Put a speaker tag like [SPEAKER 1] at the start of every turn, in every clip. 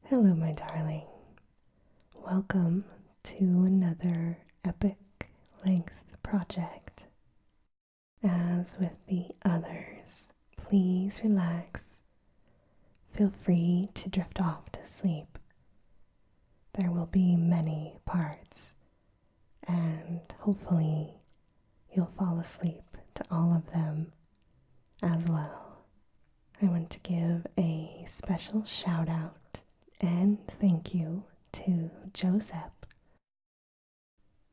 [SPEAKER 1] Hello, my darling. Welcome to another epic length project. As with the others, please relax. Feel free to drift off to sleep. There will be many parts, and hopefully you'll fall asleep to all of them as well. I want to give a special shout out and thank you to JoeZep.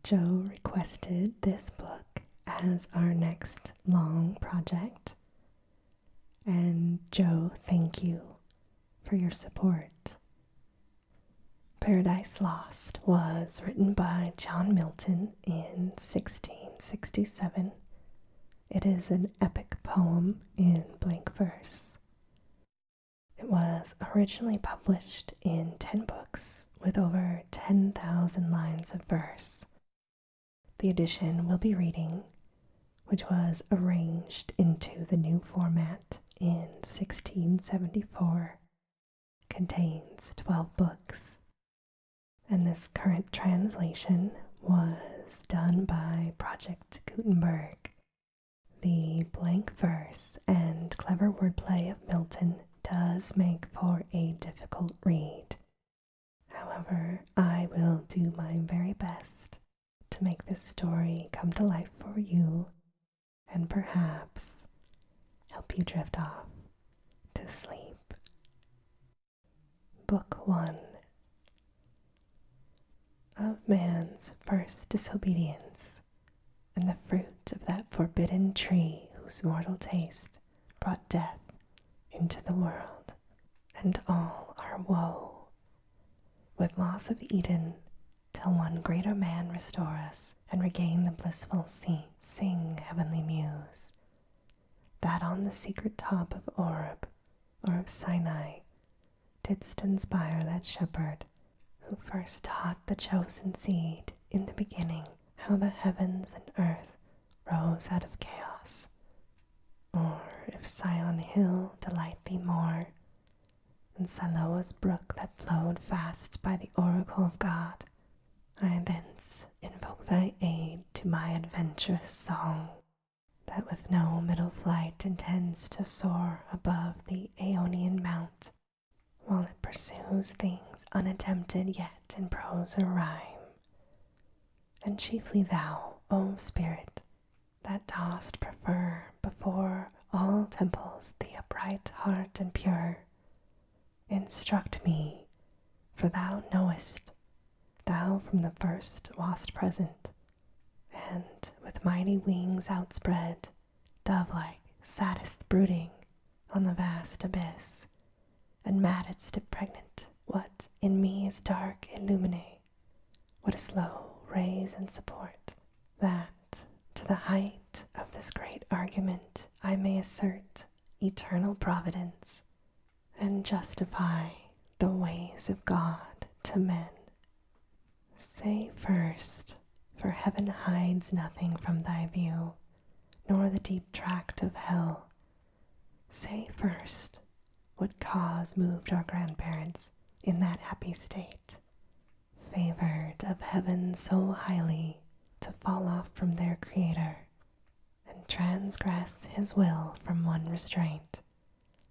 [SPEAKER 1] Joe requested this book as our next long project. And Joe, thank you for your support. Paradise Lost was written by John Milton in 1667. It is an epic poem in blank verse. It was originally published in 10 books with over 10,000 lines of verse. The edition we'll be reading, which was arranged into the new format in 1674, contains 12 books, and this current translation was done by Project Gutenberg. The blank verse and clever wordplay of Milton does make for a difficult read. However, I will do my very best to make this story come to life for you and perhaps help you drift off to sleep. Book 1. Of man's first disobedience, and the fruit of that forbidden tree whose mortal taste brought death into the world, and all our woe. With loss of Eden, till one greater man restore us, and regain the blissful seat, sing, heavenly muse, that on the secret top of Oreb, or of Sinai, didst inspire that shepherd, who first taught the chosen seed in the beginning, how the heavens and earth rose out of chaos. Or if Sion hill delight thee more, and Siloa's brook that flowed fast by the oracle of God, I thence invoke thy aid to my adventurous song, that with no middle flight intends to soar above the Aeonian mount, while it pursues things unattempted yet in prose or rhyme. And chiefly thou, O Spirit, that dost prefer before all temples the upright heart and pure, instruct me, for thou knowest, thou from the first wast present, and with mighty wings outspread, dove-like sattest brooding on the vast abyss, and maddest it pregnant what in me is dark illuminate, what is low raise and support, that to the height of this great argument I may assert eternal providence, and justify the ways of God to men. Say first, for heaven hides nothing from thy view, nor the deep tract of hell. Say first, what cause moved our grandparents in that happy state, favored of heaven so highly, to fall off from their Creator, and transgress his will from one restraint,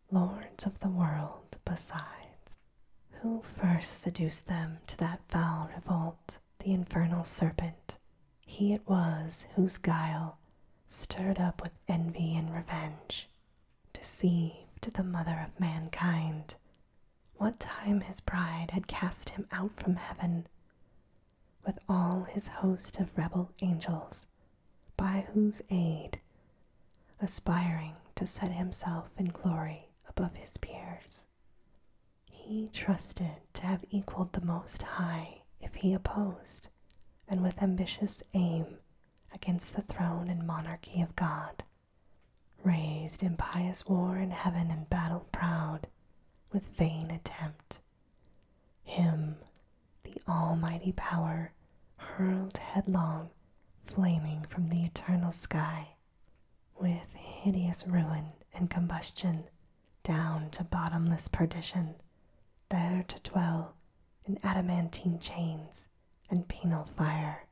[SPEAKER 1] lords of the world besides. Who first seduced them to that foul revolt, the infernal serpent? He it was whose guile, stirred up with envy and revenge, deceived the mother of mankind. What time his pride had cast him out from heaven, with all his host of rebel angels, by whose aid, aspiring to set himself in glory above his peers, he trusted to have equaled the Most High if he opposed, and with ambitious aim against the throne and monarchy of God, raised impious war in heaven and battle proud, with vain attempt. Him the almighty power hurled headlong, flaming from the eternal sky, with hideous ruin and combustion, down to bottomless perdition, there to dwell in adamantine chains and penal fire.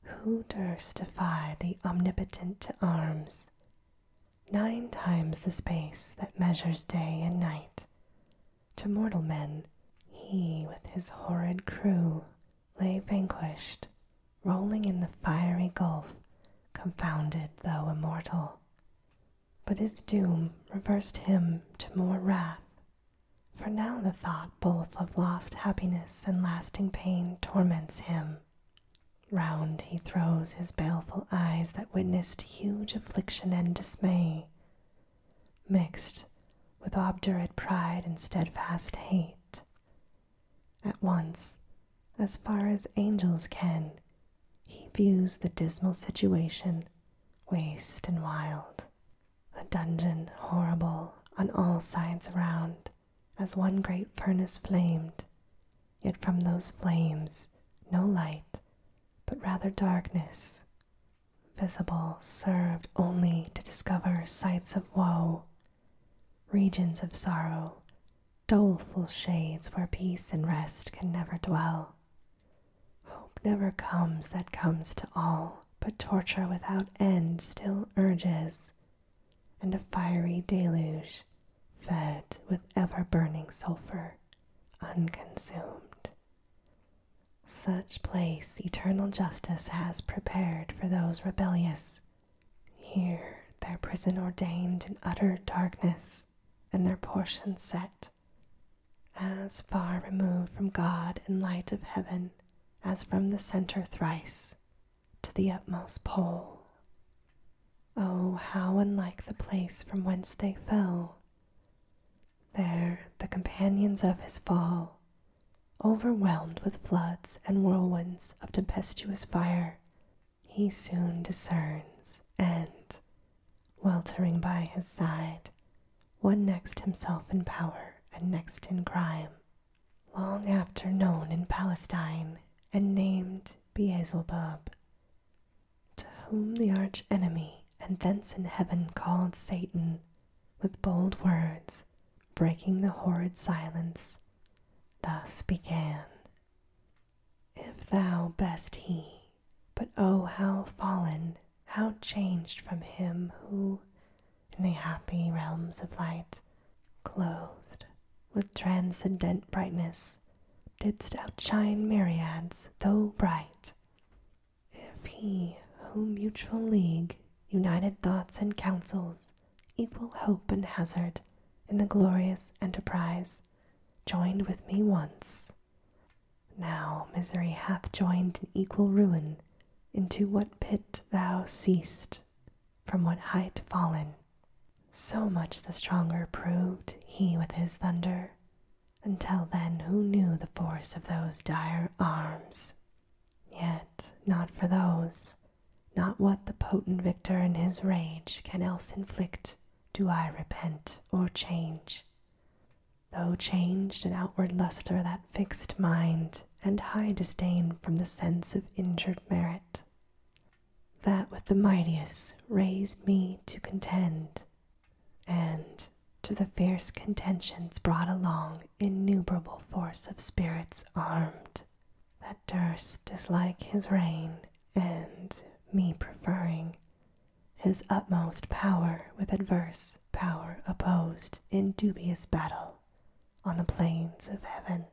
[SPEAKER 1] Who durst defy the omnipotent to arms? 9 times the space that measures day and night. To mortal men, he with his horrid crew lay vanquished, rolling in the fiery gulf, confounded though immortal. But his doom reversed him to more wrath, for now the thought both of lost happiness and lasting pain torments him. Round he throws his baleful eyes that witnessed huge affliction and dismay, mixed with obdurate pride and steadfast hate. At once, as far as angels can, he views the dismal situation, waste and wild, a dungeon horrible on all sides around, as one great furnace flamed, yet from those flames no light, but rather darkness, visible served only to discover sights of woe, regions of sorrow, doleful shades where peace and rest can never dwell. Hope never comes that comes to all, but torture without end still urges, and a fiery deluge, fed with ever-burning sulphur, unconsumed. Such place eternal justice has prepared for those rebellious. Here their prison ordained in utter darkness, and their portion set, as far removed from God and light of heaven as from the center thrice to the utmost pole. Oh, how unlike the place from whence they fell! There the companions of his fall, overwhelmed with floods and whirlwinds of tempestuous fire, he soon discerns, and, weltering by his side, one next himself in power and next in crime, long after known in Palestine and named Beelzebub, to whom the arch enemy and thence in heaven called Satan, with bold words, breaking the horrid silence, thus began: If thou best he, but oh how fallen, how changed from him who, in the happy realms of light, clothed with transcendent brightness, didst outshine myriads though bright. If he who mutual league, united thoughts and counsels, equal hope and hazard, in the glorious enterprise, joined with me once, now misery hath joined in equal ruin, into what pit thou seest, from what height fallen, so much the stronger proved he with his thunder, until then who knew the force of those dire arms? Yet not for those, not what the potent victor in his rage can else inflict, do I repent or change. Though changed in outward luster that fixed mind, and high disdain from the sense of injured merit, that with the mightiest raised me to contend, and to the fierce contentions brought along innumerable force of spirits armed, that durst dislike his reign, and, me preferring, his utmost power with adverse power opposed in dubious battle on the plains of heaven,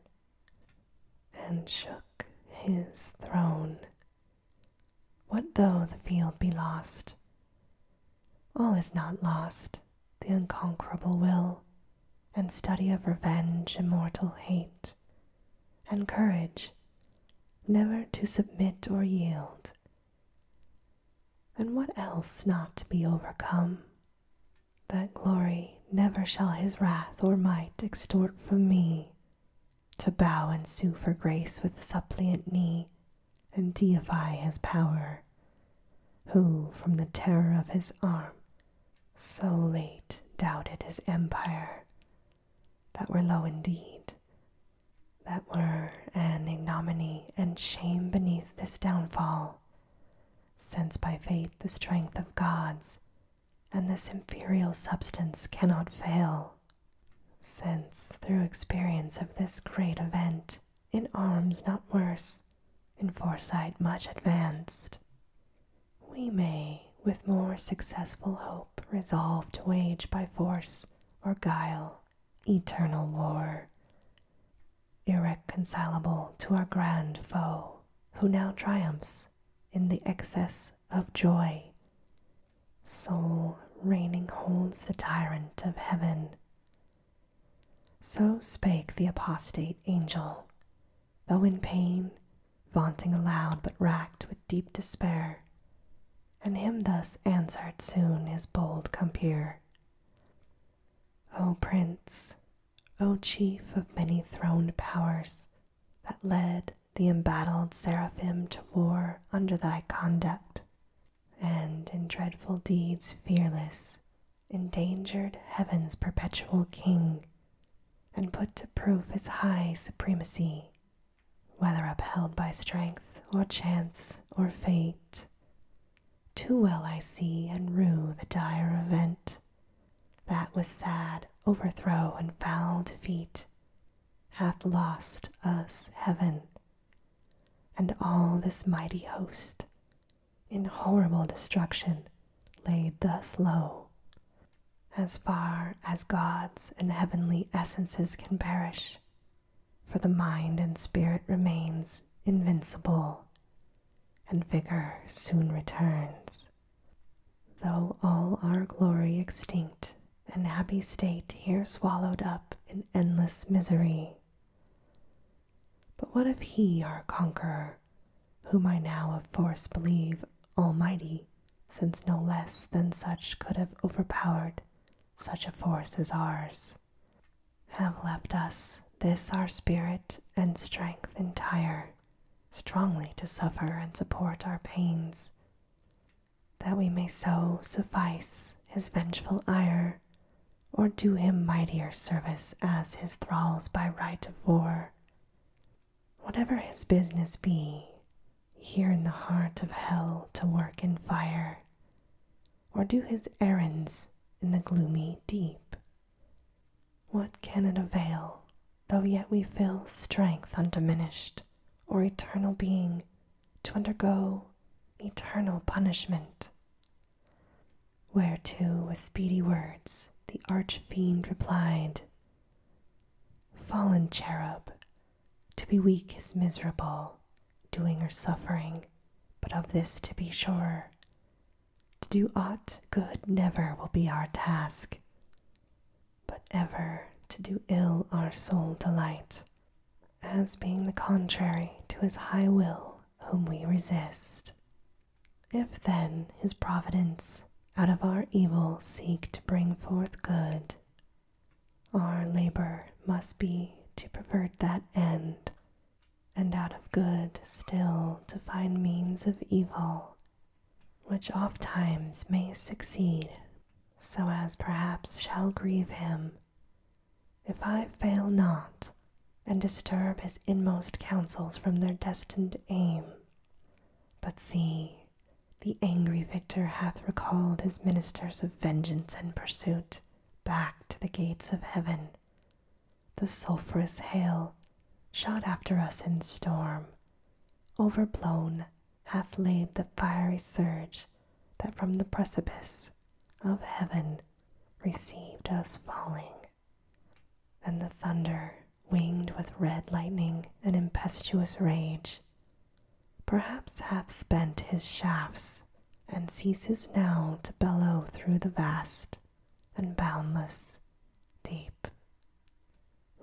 [SPEAKER 1] and shook his throne. What though the field be lost? All is not lost. The unconquerable will, and study of revenge, immortal hate, and courage, never to submit or yield. And what else not to be overcome? That glory never shall his wrath or might extort from me, to bow and sue for grace with suppliant knee, and deify his power, who from the terror of his arm so late doubted his empire, that were low indeed, that were an ignominy and shame beneath this downfall, since by faith the strength of gods and this imperial substance cannot fail. since through experience of this great event, in arms not worse, in foresight much advanced, we may with more successful hope resolve to wage by force or guile eternal war, irreconcilable to our grand foe, who now triumphs in the excess of joy. Soul reigning holds the tyrant of heaven. So spake the apostate angel, though in pain, vaunting aloud but racked with deep despair, and him thus answered soon his bold compeer. O Prince, O Chief of many throned powers, that led the embattled seraphim to war under thy conduct, and in dreadful deeds fearless, endangered heaven's perpetual king, and put to proof his high supremacy, whether upheld by strength or chance or fate. Too well I see and rue the dire event, that with sad overthrow and foul defeat hath lost us heaven, and all this mighty host in horrible destruction laid thus low, as far as gods and heavenly essences can perish, for the mind and spirit remains invincible, and vigor soon returns. Though all our glory extinct and happy state here swallowed up in endless misery. But what of he, our conqueror, whom I now of force believe almighty, since no less than such could have overpowered such a force as ours, have left us this our spirit and strength entire, strongly to suffer and support our pains, that we may so suffice his vengeful ire, or do him mightier service as his thralls by right of war. Whatever his business be, here in the heart of hell to work in fire, or do his errands in the gloomy deep, what can it avail, though yet we feel strength undiminished, or eternal being, to undergo eternal punishment? Whereto with speedy words the arch-fiend replied, Fallen cherub, to be weak is miserable, doing or suffering, but of this to be sure, to do aught good never will be our task, but ever to do ill our sole delight, as being the contrary to his high will whom we resist. If then his providence out of our evil seek to bring forth good, our labor must be to pervert that end, and out of good still to find means of evil, which oft times may succeed, so as perhaps shall grieve him, if I fail not, and disturb his inmost counsels from their destined aim. But see, the angry victor hath recalled his ministers of vengeance and pursuit back to the gates of heaven. The sulphurous hail, shot after us in storm, overblown, hath laid the fiery surge that from the precipice of heaven received us falling. And the thunder, winged with red lightning and impetuous rage, perhaps hath spent his shafts, and ceases now to bellow through the vast and boundless deep.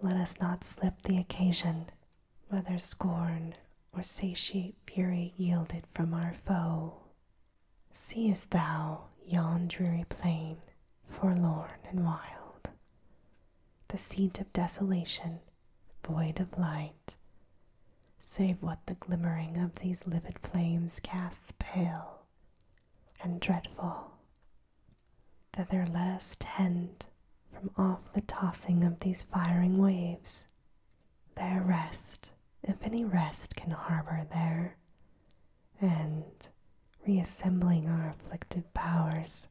[SPEAKER 1] Let us not slip the occasion, whether scorn or satiate fury yielded from our foe. Seest thou yon dreary plain, forlorn and wild, the seat of desolation, void of light, save what the glimmering of these livid flames casts pale and dreadful. Thither let us tend, from off the tossing of these firing waves, there rest, if any rest can harbor there, and, reassembling our afflicted powers,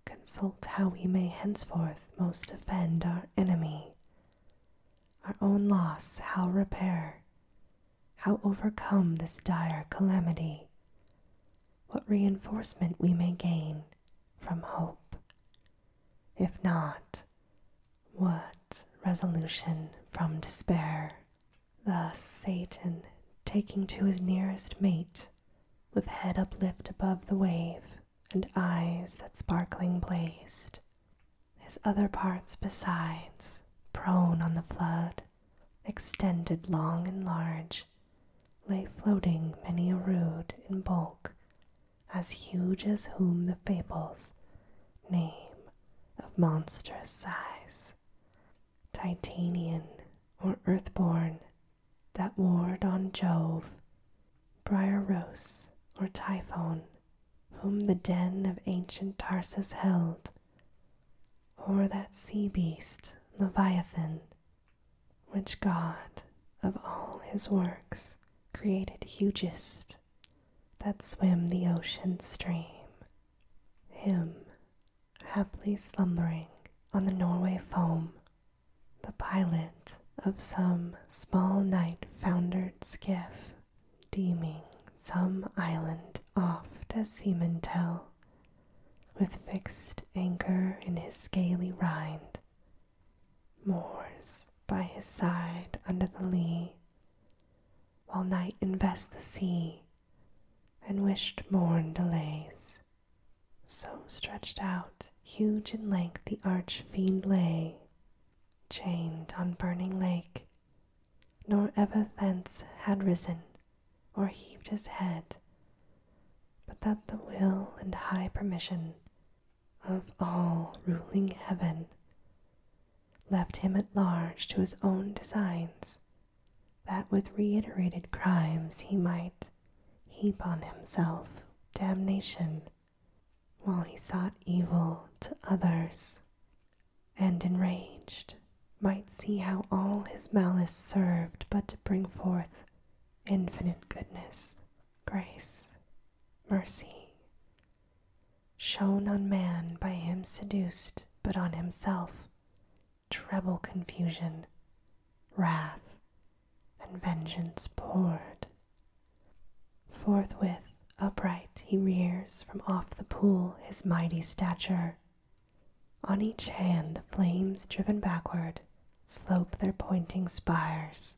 [SPEAKER 1] consult how we may henceforth most offend our enemy, our own loss how repair, how overcome this dire calamity, what reinforcement we may gain from hope, if not, what resolution from despair. Thus Satan, taking to his nearest mate, with head uplift above the wave, and eyes that sparkling blazed, his other parts besides, prone on the flood, extended long and large, lay floating many a rood in bulk, as huge as whom the fables name of monstrous size, Titanian or earthborn, that warred on Jove, Briareos or Typhon, whom the den of ancient Tarsus held, or that sea beast Leviathan, which God of all his works created hugest, that swim the ocean stream. Him, haply slumbering on the Norway foam, the pilot of some small night-foundered skiff, deeming some island oft as seamen tell, with fixed anchor in his scaly rind, moors by his side under the lee, while night invests the sea, and wished morn delays. So stretched out, huge in length, the arch-fiend lay, chained on burning lake, nor ever thence had risen, or heaved his head, but that the will and high permission of all ruling heaven left him at large to his own designs, that with reiterated crimes he might heap on himself damnation, while he sought evil to others, and enraged might see how all his malice served but to bring forth infinite goodness, grace, mercy, shown on man by him seduced, but on himself treble confusion, wrath, and vengeance poured. Forthwith upright he rears from off the pool his mighty stature. On each hand the flames driven backward slope their pointing spires,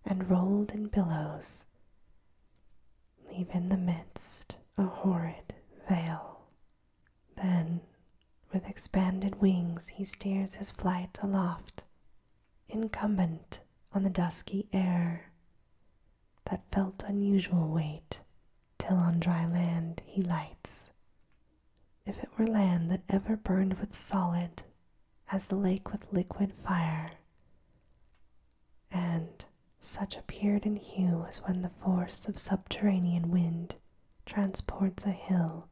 [SPEAKER 1] and rolled in billows leave in the midst a horrid veil. Then with expanded wings he steers his flight aloft, incumbent on the dusky air, that felt unusual weight, till on dry land he lights. If it were land that ever burned with solid, as the lake with liquid fire, and such appeared in hue as when the force of subterranean wind transports a hill,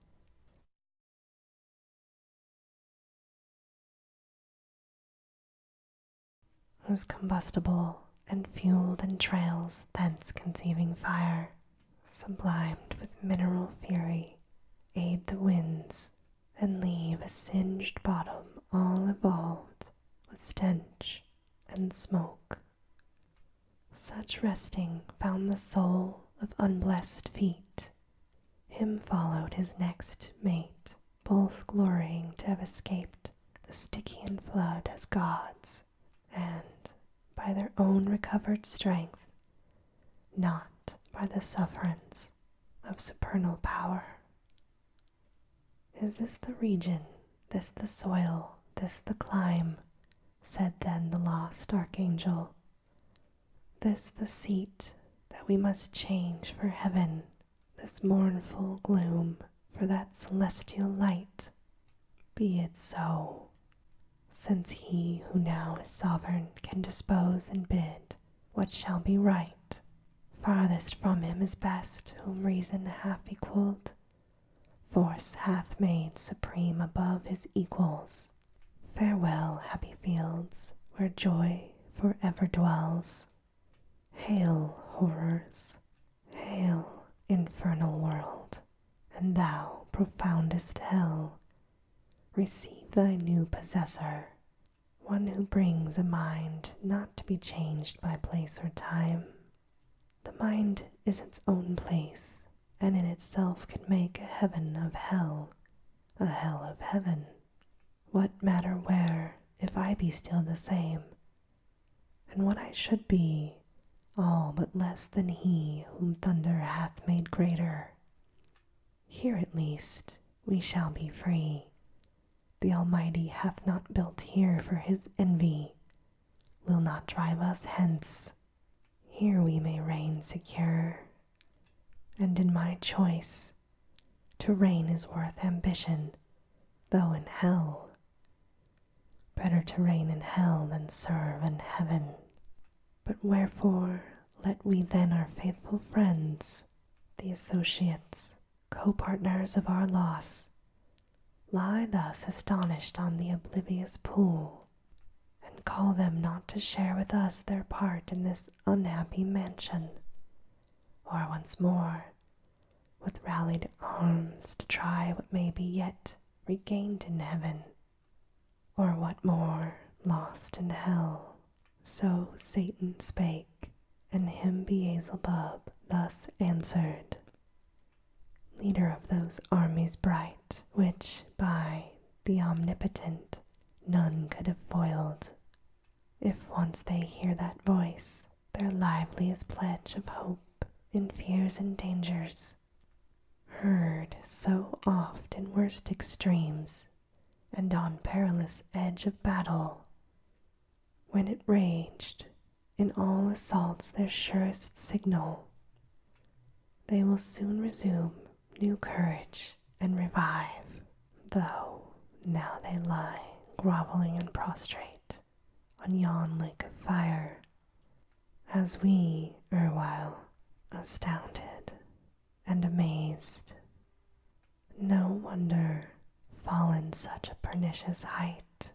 [SPEAKER 1] whose combustible and fueled entrails thence conceiving fire, sublimed with mineral fury, aid the winds, and leave a singed bottom all evolved with stench and smoke. Such resting found the soul of unblessed feet. Him followed his next mate, both glorying to have escaped the Stygian flood as gods, and by their own recovered strength, not by the sufferance of supernal power. Is this the region, this the soil, this the clime? Said then the lost archangel. This the seat that we must change for heaven, this mournful gloom for that celestial light? Be it so, since he who now is sovereign can dispose and bid what shall be right. Farthest from him is best whom reason hath equalled, force hath made supreme above his equals. Farewell, happy fields, where joy forever dwells. Hail, horrors! Hail, infernal world! And thou, profoundest hell, receive thy new possessor, one who brings a mind not to be changed by place or time. The mind is its own place, and in itself can make a heaven of hell, a hell of heaven. What matter where, if I be still the same, and what I should be, all but less than he whom thunder hath made greater? Here at least we shall be free. The Almighty hath not built here for his envy, will not drive us hence. Here we may reign secure, and in my choice, to reign is worth ambition, though in hell. Better to reign in hell than serve in heaven. But wherefore let we then our faithful friends, the associates, co-partners of our loss, lie thus astonished on the oblivious pool, and call them not to share with us their part in this unhappy mansion, or once more, with rallied arms, to try what may be yet regained in heaven, or what more lost in hell. So Satan spake, and him Beelzebub thus answered, leader of those armies bright, which by the Omnipotent none could have foiled. If once they hear that voice, their liveliest pledge of hope in fears and dangers, heard so oft in worst extremes, and on perilous edge of battle, when it raged, in all assaults their surest signal, they will soon resume new courage and revive, though now they lie groveling and prostrate on yon lake of fire, as we erewhile, astounded and amazed. No wonder, fallen such a pernicious height.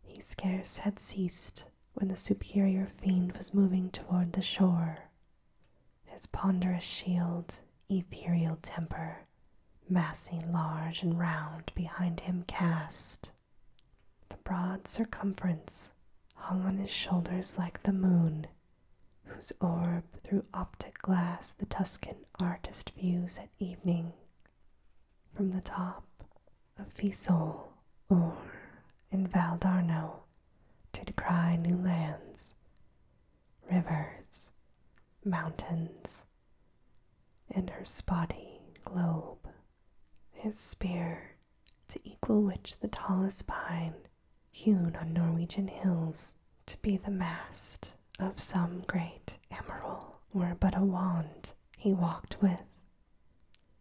[SPEAKER 1] He scarce had ceased when the superior fiend was moving toward the shore, his ponderous shield, ethereal temper, massy, large, and round behind him cast. The broad circumference hung on his shoulders like the moon, whose orb through optic glass the Tuscan artist views at evening, from the top of Fiesole, or in Val d'Arno, to descry new lands, rivers, mountains, and her spotty globe. His spear, to equal which the tallest pine, hewn on Norwegian hills, to be the mast of some great admiral, were but a wand he walked with,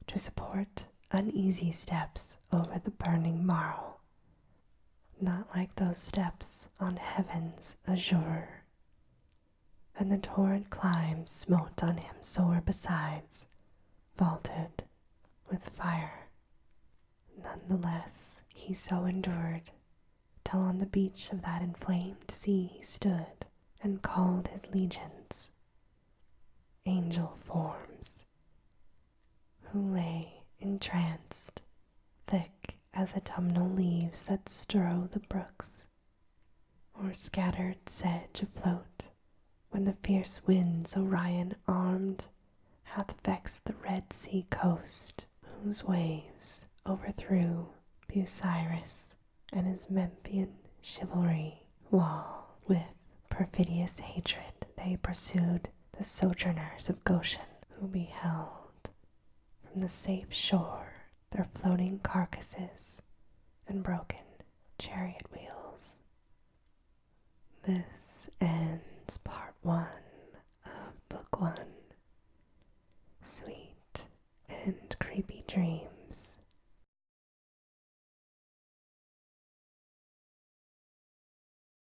[SPEAKER 1] to support uneasy steps over the burning marl, not like those steps on heaven's azure. And the torrid clime smote on him sore besides, vaulted with fire. None the less he so endured, till on the beach of that inflamed sea he stood, and called his legions, angel forms, who lay entranced, thick as autumnal leaves that strow the brooks, or scattered sedge afloat, when the fierce winds Orion armed hath vexed the Red Sea coast, whose waves overthrew Busiris and his Memphian chivalry, while with perfidious hatred they pursued the sojourners of Goshen, who beheld from the safe shore their floating carcasses and broken chariot wheels. This ends part 1 of book 1. Sweet and creepy dreams.